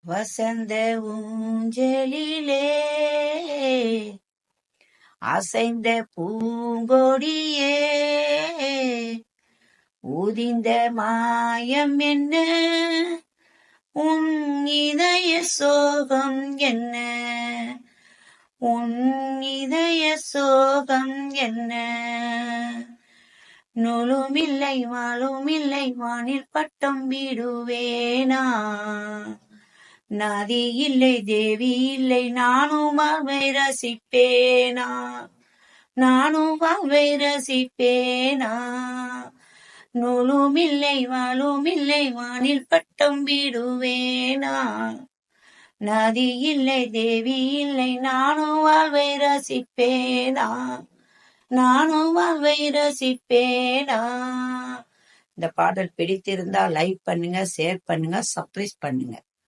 வசந்த ஊஞ்சலிலே அசைந்த பூங்கொடியே ஊதிந்த மாயம் என்ன உன் இதய சோகம் என்ன உன் இதய சோகம் என்ன நூலுமில்லை மாலுமில்லை வானில் பட்டம் விடுவேனா நதி இல்லை தேவி இல்லை நானும் அவளை ரசிப்பேனா நானும் அவளை ரசிப்பேனா நூலுமில்லை வாலுமில்லை வானில் பட்டம் விடுவேனா நதி இல்லை தேவி இல்லை நானும் வாழ்வை ரசிப்பேனா நானும் வாழ்வை ரசிப்பேனா. இந்த பாடல் பிடித்திருந்தா லைக் பண்ணுங்க, ஷேர் பண்ணுங்க, சப்ஸ்கிரைப் பண்ணுங்க.